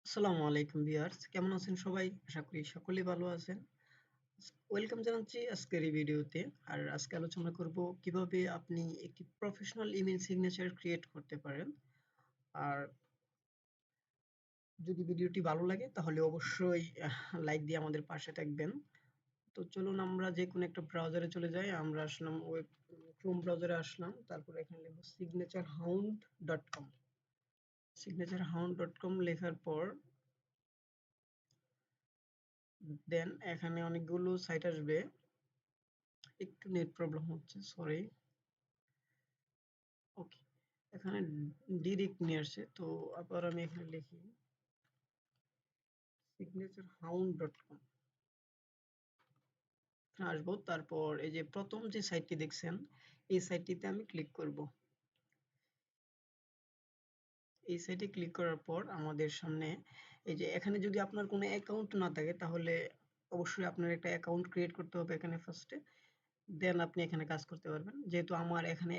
আসসালামু আলাইকুম ভিউয়ার্স, কেমন আছেন সবাই? আশা করি সকলেই ভালো আছেন। ওয়েলকাম জানাচ্ছি আজকের এই ভিডিওতে। আর আজকে আলোচনা করব কিভাবে আপনি একটি প্রফেশনাল ইমেইল সিগনেচার ক্রিয়েট করতে পারেন। আর যদি ভিডিওটি ভালো লাগে তাহলে অবশ্যই লাইক দিয়ে আমাদের পাশে থাকবেন। তো চলুন আমরা যে কোনো একটা ব্রাউজারে চলে যাই। আমরা আসলাম ক্রোম ব্রাউজারে আসলাম। তারপর এখানে লিখব signaturehound.com। signaturehound.com লেখার পর দেন এখানে অনেকগুলো সাইট আসবে। একটু নেট প্রবলেম হচ্ছে, সরি। ওকে, এখানে ডিরেক্ট নিয়ে আসছে, তো আবার আমি এখানে লিখি signaturehound.com আসবো। তারপর এই যে প্রথম যে সাইটটি দেখছেন, এই সাইটটিতে আমি ক্লিক করব। এই সাইটে ক্লিক করার পর আমাদের সামনে এই যে এখানে যদি আপনার কোনো অ্যাকাউন্ট না থাকে তাহলে অবশ্যই আপনার একটা অ্যাকাউন্ট ক্রিয়েট করতে হবে এখানে ফার্স্টে। দেন আপনি এখানে কাজ করতে পারবেন। যেহেতু আমার এখানে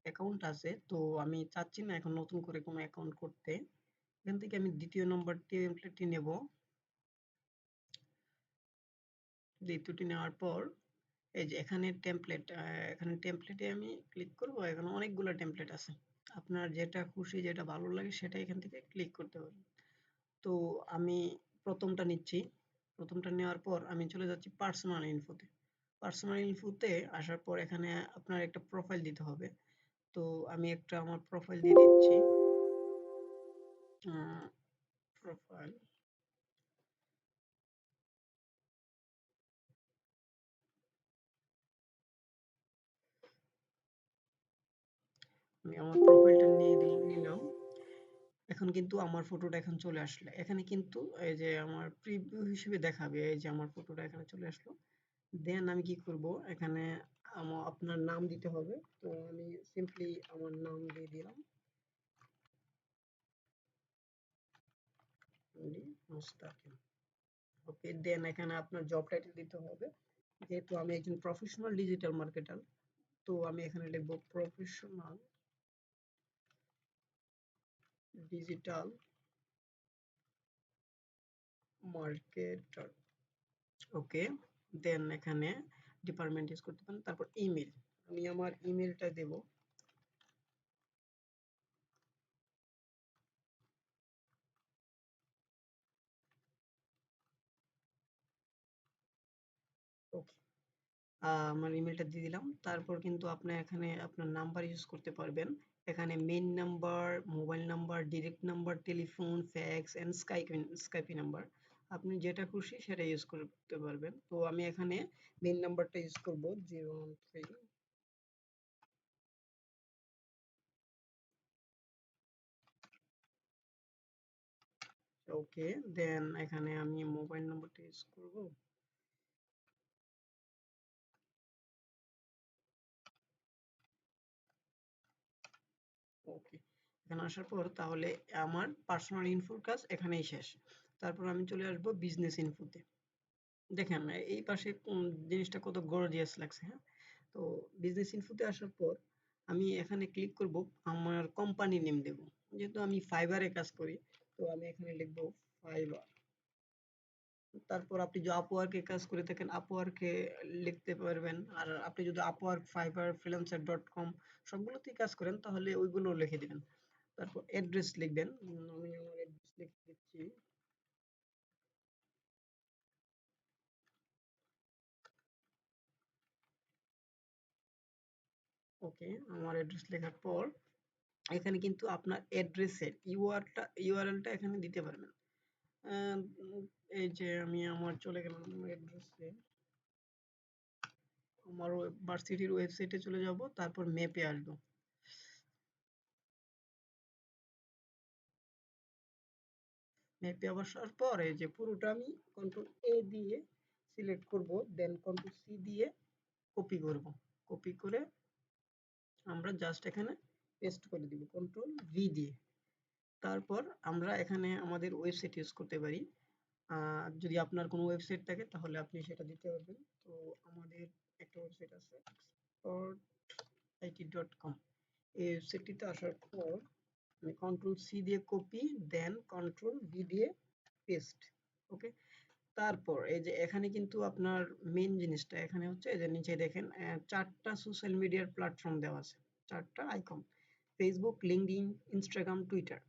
অ্যাকাউন্ট আছে, তো আমি চাচ্ছি না এখন নতুন করে কোনো অ্যাকাউন্ট করতে। এখান থেকে আমি দ্বিতীয় নম্বর টেমপ্লেটটি নেব। দ্বিতীয়টি নেওয়ার পর এই যে এখানে টেমপ্লেট, এখানে টেমপ্লেটে আমি ক্লিক করব। এখানে অনেকগুলো টেমপ্লেট আছে, আপনার যেটা খুশি যেটা ভালো লাগে সেটা এখান থেকে ক্লিক করতে পারবেন। তো আমি প্রথমটা নিচ্ছি। প্রথমটা নেওয়ার পর আমি চলে যাচ্ছি পার্সোনাল ইনফোতে। পার্সোনাল ইনফোতে আসার পর এখানে আপনার একটা প্রোফাইল দিতে হবে। তো আমি একটা আমার প্রোফাইল দিয়ে দিচ্ছি। প্রোফাইল, আমি আমার প্রোফাইলটা নিলাম। এখন কিন্তু আমার ফটোটা এখন চলে আসলো। এখানে কিন্তু এই যে আমার প্রিভিউ হিসেবে দেখাবে, এই যে আমার ফটোটা এখানে চলে আসলো। দেন আমি কি করব, এখানে আপনার নাম দিতে হবে। তো আমি সিম্পলি আমার নাম দিয়ে দিলাম, মোস্তাকিম। ওকে, দেন এখানে আপনার জব টাইটেল দিতে হবে। যেহেতু আমি একজন প্রফেশনাল ডিজিটাল মার্কেটার, তো আমি এখানে লিখব প্রফেশনাল ডিজিটাল মার্কেটার। ওকে, দেন এখানে ডিপার্টমেন্ট ইউজ করতে পারেন। তারপর ইমেল, আমি আমার ইমেলটা দেব। ওকে, আমার ইমেলটা দিয়ে দিলাম। তারপর কিন্তু আপনি এখানে আপনার নাম্বার ইউজ করতে পারবেন। এখানে main number, mobile number, direct number, telephone, fax and Skype number. আপনি যেটা খুশি সেটা ইউজ করতে পারবেন। তো আমি এখানে মেইন নাম্বারটা ইউজ করব, 013। ওকে, দেন এখানে আমি মোবাইল নাম্বারটা ইউজ করব। ওকে, এখানে আসার পর তাহলে আমার পার্সোনাল ইনফোর কাজ এখানেই শেষ। তারপর আমি চলে আসব বিজনেস ইনফোতে। দেখেন এই পাশে জিনিসটা কত গর্জিয়াস লাগছে, হ্যাঁ? তো বিজনেস ইনফোতে আসার পর আমি এখানে ক্লিক করব, আমার কোম্পানি নেম দেব। যেহেতু আমি ফাইবারে কাজ করি, তো আমি এখানে লিখব ফাইবার। তারপর আপনি যদি আপওয়ার্কে কাজ করে থাকেন আপওয়ার্কে লিখতে পারবেন। আর আপনি যদি আপওয়ার্ক, ফাইবার, ফ্রিল্যান্সার.com সবগুলোতেই কাজ করেন তাহলে ওইগুলো লিখে দিবেন। তারপর অ্যাড্রেস লিখবেন। আমি আমার অ্যাড্রেস লিখে দিচ্ছি। ওকে, আমার অ্যাড্রেস লেখার পর এখানে কিন্তু আপনার অ্যাড্রেসের ইউআরএলটা এখানে দিতে পারবেন। আহ, এই যে আমি আমার চলে গেলাম অ্যাড্রেসে, আমার ভার্সিটির ওয়েবসাইটে চলে যাব। তারপর ম্যাপে আসবো। ম্যাপে আসার পর এই যে পুরোটা আমি কন্ট্রোল এ দিয়ে সিলেক্ট করব, দেন কন্ট্রোল সি দিয়ে কপি করব। কপি করে আমরা জাস্ট এখানে পেস্ট করে দিব কন্ট্রোল ভি দিয়ে। তারপর আমরা এখানে আমাদের ওয়েবসাইট ইউজ করতে পারি। যদি আপনার কোনো ওয়েবসাইট থাকে তাহলে আপনি সেটা দিতে পারবেন। তো আমাদের একটা ওয়েবসাইট আছে export it.com। এই ওয়েবসাইটটিতে আসার পর আমি কন্ট্রোল সি দিয়ে কপি, দেন কন্ট্রোল ভি দিয়ে পেস্ট। ওকে, তারপর এই যে এখানে কিন্তু আপনার মেইন জিনিসটা এখানে হচ্ছে এই যে নিচে দেখেন চারটা সোশ্যাল মিডিয়ার প্ল্যাটফর্ম দেওয়া আছে, চারটা icon, Facebook, LinkedIn, Instagram, Twitter.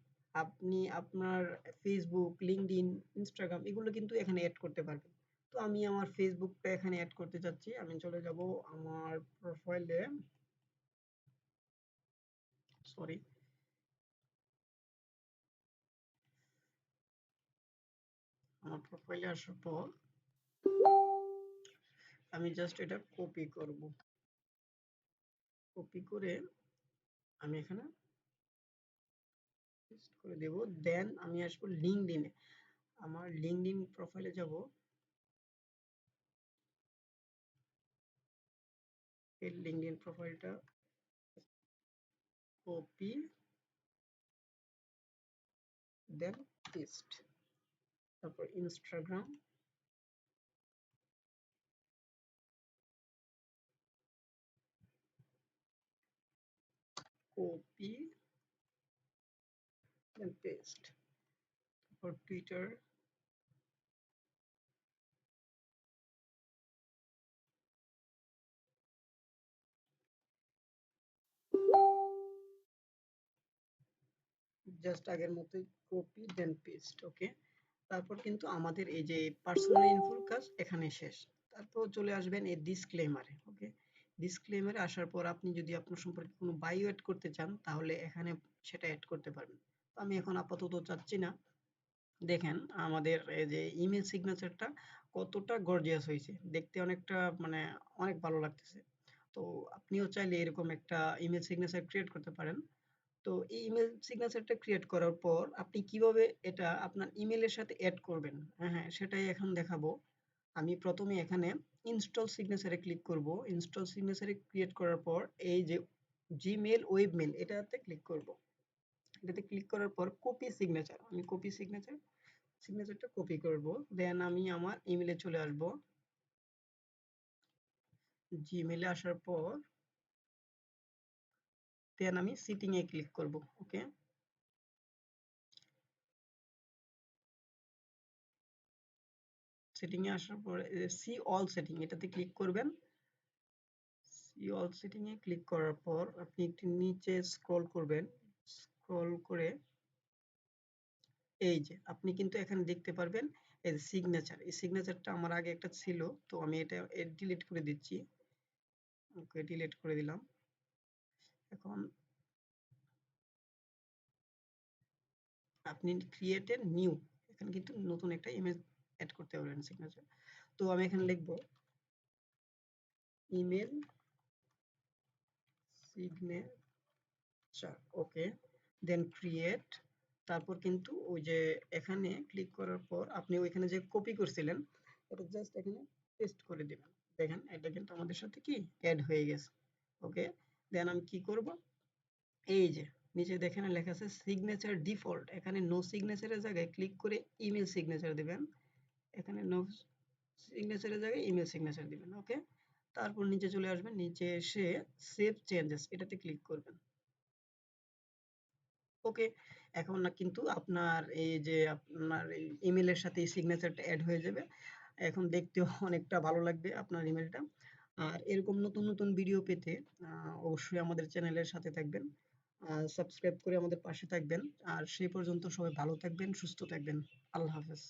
আপনি আপনার ফেসবুক, লিঙ্কডইন, ইনস্টাগ্রাম এগুলো কিন্তু এখানে অ্যাড করতে পারবেন। তো আমি আমার ফেসবুকটা এখানে অ্যাড করতে চাচ্ছি। আমি চলে যাব আমার প্রোফাইলে, সরি, আমার প্রোফাইলে আসার পর আমি জাস্ট এটা কপি করব, কপি করে আমি এখানে পেস্ট করে দেব। দেন আমি আসবো লিঙ্কডইনে, আমার লিঙ্কডইন প্রোফাইলে যাব, এই লিঙ্কডইন প্রোফাইলটা কপি, দেন পেস্ট। তারপর ইনস্টাগ্রাম, কপি, দেন পেস্ট। তারপর টুইটার, জাস্ট আগের মতোই কপি, দেন পেস্ট। ওকে, তারপর কিন্তু আমাদের এই যে পার্সোনাল ইনফোর কাজ এখানে শেষ। তারপর চলে আসবেন এই ডিসক্লেমারে। ওকে, ডিসক্লেমারে আসার পর আপনি যদি আপনার সম্পর্কে কোনো বায়ো এড করতে চান তাহলে এখানে সেটা এড করতে পারবেন। তো আমি এখন আপাতত চাচ্ছি না। দেখেন আমাদের এই যে ইমেল সিগনেচারটা কতটা গর্জিয়াস হয়েছে, দেখতে অনেকটা মানে অনেক ভালো লাগতেছে। তো আপনিও চাইলে এরকম একটা ইমেল সিগনেচার ক্রিয়েট করতে পারেন। তো এই ইমেল সিগনেচারটা ক্রিয়েট করার পর আপনি কিভাবে এটা আপনার ইমেলের সাথে অ্যাড করবেন, হ্যাঁ হ্যাঁ সেটাই এখন দেখাবো। আমি প্রথমে এখানে ইনস্টল সিগনেচারে ক্লিক করব। ইনস্টল সিগনেচারে ক্রিয়েট করার পর এই যে জিমেল ওয়েবমেল এটাতে ক্লিক করব। এটাতে ক্লিক করার পর কপি সিগনেচার, আমি কপি সিগনেচারটা কপি করব। দেন আমি আমার ইমেলে চলে আসব। জিমেলে আসার পর দেন আমি সিটিং এ ক্লিক করব। ওকে, সেটিং এ আসার পর সি অল সেটিং এটাতে ক্লিক করবেন। সি অল সেটিং এ ক্লিক করার পর আপনি একটু নিচে স্ক্রল করবেন। স্ক্রল করে এই যে আপনি কিন্তু এখানে দেখতে পারবেন এই সিগনেচার, এই সিগনেচারটা আমার আগে একটা ছিল, তো আমি এটা ডিলিট করে দিচ্ছি। ওকে, ডিলিট করে দিলাম। এখন আপনি ক্রিয়েট এ নিউ, এখানে কিন্তু নতুন একটা ইমেজ অ্যাড করতে পারবেন সিগনেচার। তো আমি এখানে লিখব ইমেল সিগনেচার। ওকে, দেন ক্রিয়েট। তারপর কিন্তু ওই যে এখানে ক্লিক করার পর আপনি ওইখানে যে কপি করছিলেন এটা জাস্ট এখানে পেস্ট করে দিবেন। দেখেন এটা কিন্তু আমাদের সাথে কি অ্যাড হয়ে গেছে। ওকে, দেন আমি কি করব, এই যে নিচে দেখেন লেখা আছে সিগনেচার ডিফল্ট, এখানে নো সিগনেচারের জায়গায় ক্লিক করে ইমেল সিগনেচার দিবেন। এখানে নো সিগনেচারের জায়গায় ইমেল সিগনেচার দিবেন। ওকে, তারপর নিচে চলে আসবেন, নিচে এসে সেভ চেঞ্জেস এটাতে ক্লিক করবেন। ওকে, এখন না কিন্তু আপনার এই যে আপনার এই ইমেলের সাথে এই সিগনেচারটা অ্যাড হয়ে যাবে। এখন দেখতেও অনেকটা ভালো লাগবে আপনার ইমেলটা। আর এরকম নতুন নতুন ভিডিও পেতে অবশ্যই আমাদের চ্যানেলের সাথে থাকবেন, সাবস্ক্রাইব করে আমাদের পাশে থাকবেন। আর সেই পর্যন্ত সবাই ভালো থাকবেন, সুস্থ থাকবেন। আল্লাহ হাফেজ।